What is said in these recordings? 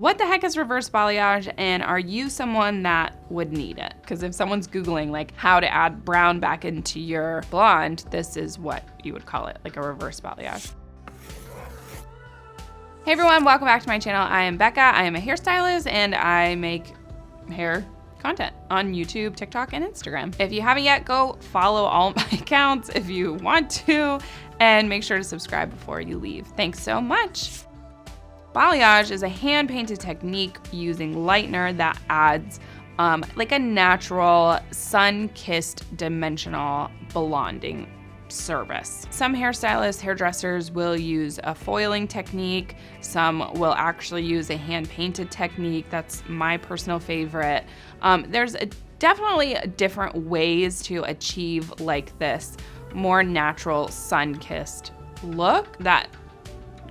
What the heck is reverse balayage, and are you someone that would need it? Because if someone's Googling like how to add brown back into your blonde, this is what you would call it, like a reverse balayage. Hey everyone, welcome back to my channel. I am Bekah, I am a hairstylist, and I make hair content on YouTube, TikTok, and Instagram. If you haven't yet, go follow all my accounts if you want to, and make sure to subscribe before you leave. Thanks so much. Balayage is a hand-painted technique using lightener that adds like a natural, sun-kissed dimensional blonding service. Some hairstylists, hairdressers will use a foiling technique. Some will actually use a hand-painted technique. That's my personal favorite. There's definitely different ways to achieve like this more natural, sun-kissed look that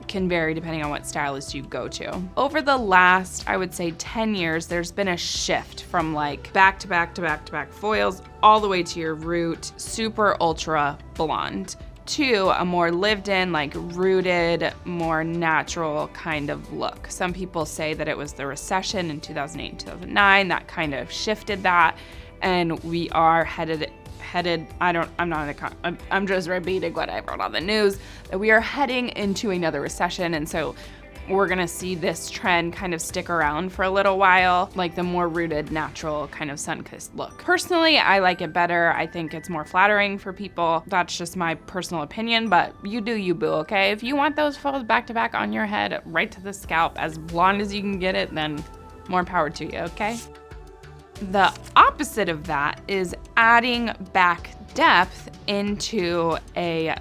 can vary depending on what stylist you go to. Over the last, I would say 10 years, there's been a shift from like back to back to back to back foils all the way to your root, super ultra blonde, to a more lived in, like rooted, more natural kind of look. Some people say that it was the recession in 2008 and 2009 that kind of shifted that, and we are headed, I'm just repeating what I wrote on the news, that we are heading into another recession, and so we're gonna see this trend kind of stick around for a little while, like the more rooted, natural kind of sun-kissed look. Personally, I like it better. I think it's more flattering for people. That's just my personal opinion, but you do you, boo, okay? If you want those foils back to back on your head, right to the scalp, as blonde as you can get it, then more power to you, okay? The opposite of that is adding back depth into a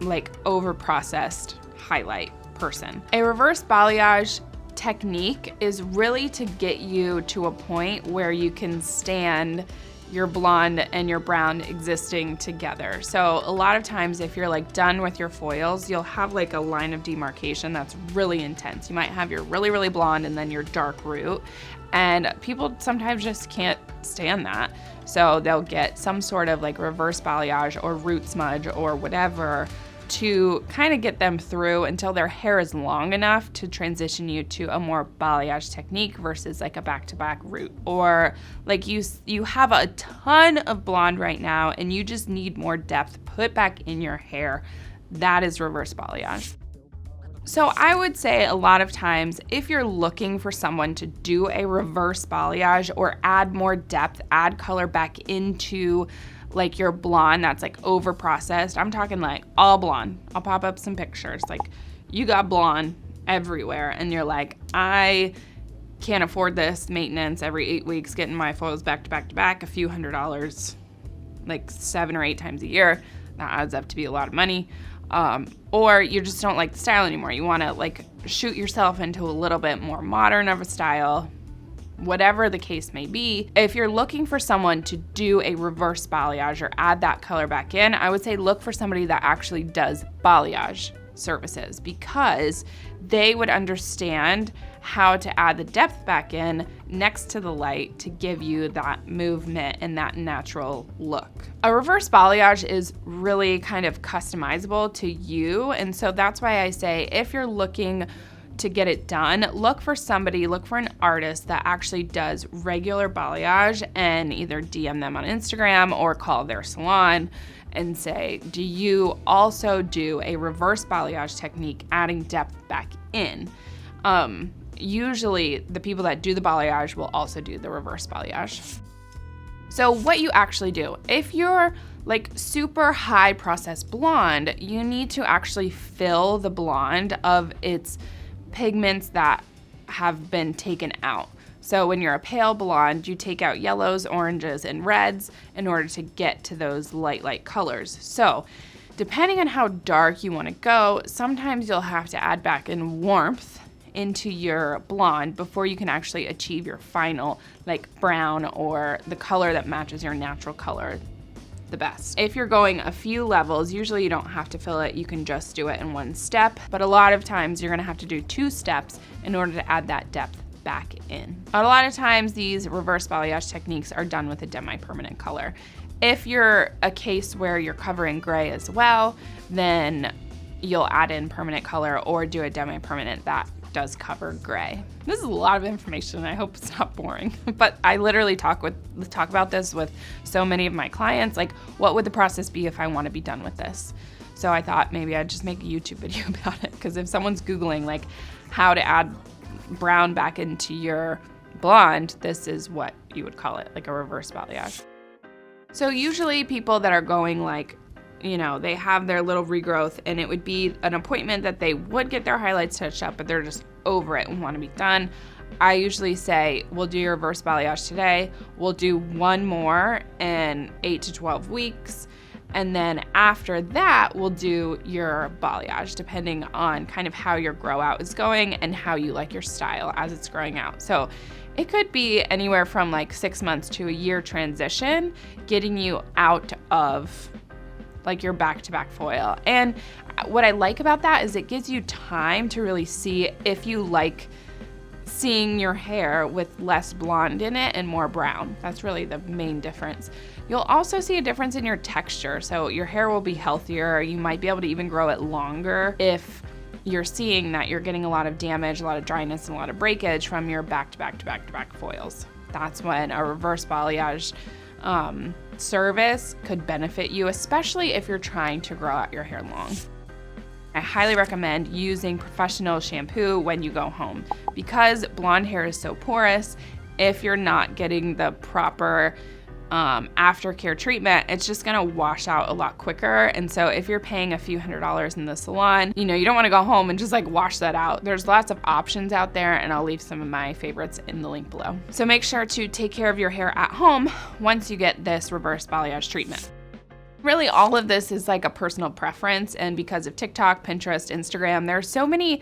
like over-processed highlight person. A reverse balayage technique is really to get you to a point where you can stand your blonde and your brown existing together. So a lot of times if you're like done with your foils, you'll have like a line of demarcation that's really intense. You might have your really, really blonde and then your dark root. And people sometimes just can't stand that. So they'll get some sort of like reverse balayage or root smudge or whatever to kind of get them through until their hair is long enough to transition you to a more balayage technique versus like a back-to-back root. Or like you have a ton of blonde right now and you just need more depth put back in your hair. That is reverse balayage. So I would say a lot of times if you're looking for someone to do a reverse balayage or add more depth, add color back into like your blonde that's like over processed, I'm talking like all blonde. I'll pop up some pictures. Like you got blonde everywhere and you're like, I can't afford this maintenance every 8 weeks, getting my foils back to back to back, a few $100s, like 7 or 8 times a year. That adds up to be a lot of money. Or you just don't like the style anymore. You want to like shoot yourself into a little bit more modern of a style, whatever the case may be. If you're looking for someone to do a reverse balayage or add that color back in, I would say look for somebody that actually does balayage services, because they would understand how to add the depth back in next to the light to give you that movement and that natural look. A reverse balayage is really kind of customizable to you, and so that's why I say if you're looking to get it done, look for an artist that actually does regular balayage, and either DM them on Instagram or call their salon and say, do you also do a reverse balayage technique adding depth back in? Usually the people that do the balayage will also do the reverse balayage. So what you actually do, if you're like super high processed blonde, you need to actually fill the blonde of its pigments that have been taken out. So when you're a pale blonde, you take out yellows, oranges, and reds in order to get to those light colors. So depending on how dark you want to go, sometimes you'll have to add back in warmth into your blonde before you can actually achieve your final like brown or the color that matches your natural color the best. If you're going a few levels, usually you don't have to fill it, you can just do it in one step, but a lot of times you're gonna have to do 2 steps in order to add that depth back in. A lot of times these reverse balayage techniques are done with a demi-permanent color. If you're a case where you're covering gray as well, then you'll add in permanent color or do a demi-permanent that does cover gray. This is a lot of information. I hope it's not boring, but I literally talk about this with so many of my clients. Like, what would the process be if I want to be done with this? So I thought maybe I'd just make a YouTube video about it, because if someone's Googling like how to add brown back into your blonde, this is what you would call it, like a reverse balayage. So usually people that are going like, you know, they have their little regrowth and it would be an appointment that they would get their highlights touched up, but they're just over it and want to be done. I usually say, we'll do your reverse balayage today. We'll do one more in 8 to 12 weeks. And then after that, we'll do your balayage, depending on kind of how your grow out is going and how you like your style as it's growing out. So it could be anywhere from like 6 months to a year transition, getting you out of like your back-to-back foil. And what I like about that is it gives you time to really see if you like seeing your hair with less blonde in it and more brown. That's really the main difference. You'll also see a difference in your texture. So your hair will be healthier. You might be able to even grow it longer if you're seeing that you're getting a lot of damage, a lot of dryness, and a lot of breakage from your back-to-back foils. That's when a reverse balayage service could benefit you, especially if you're trying to grow out your hair long. I highly recommend using professional shampoo when you go home, because blonde hair is so porous. If you're not getting the proper aftercare treatment, it's just gonna wash out a lot quicker. And so if you're paying a few $100s in the salon, you know, you don't wanna go home and just like wash that out. There's lots of options out there, and I'll leave some of my favorites in the link below. So make sure to take care of your hair at home once you get this reverse balayage treatment. Really, all of this is like a personal preference, and because of TikTok, Pinterest, Instagram, there are so many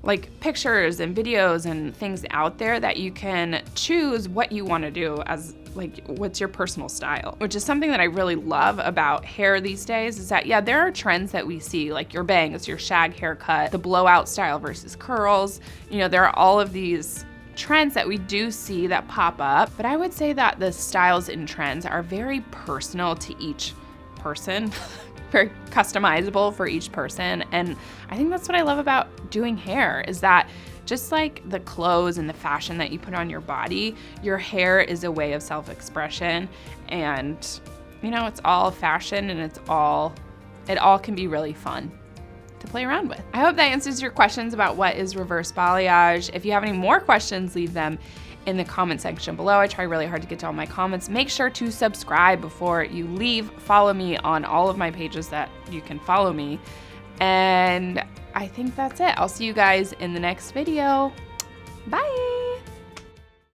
like pictures and videos and things out there that you can choose what you want to do as like what's your personal style, which is something that I really love about hair these days. Is that, yeah, there are trends that we see, like your bangs, your shag haircut, the blowout style versus curls. You know, there are all of these trends that we do see that pop up, but I would say that the styles and trends are very personal to each person. Very customizable for each person. And I think that's what I love about doing hair, is that just like the clothes and the fashion that you put on your body, your hair is a way of self-expression. And you know, it's all fashion, and it all can be really fun to play around with. I hope that answers your questions about what is reverse balayage. If you have any more questions, leave them in the comment section below. I try really hard to get to all my comments. Make sure to subscribe before you leave. Follow me on all of my pages that you can follow me. And I think that's it. I'll see you guys in the next video. Bye.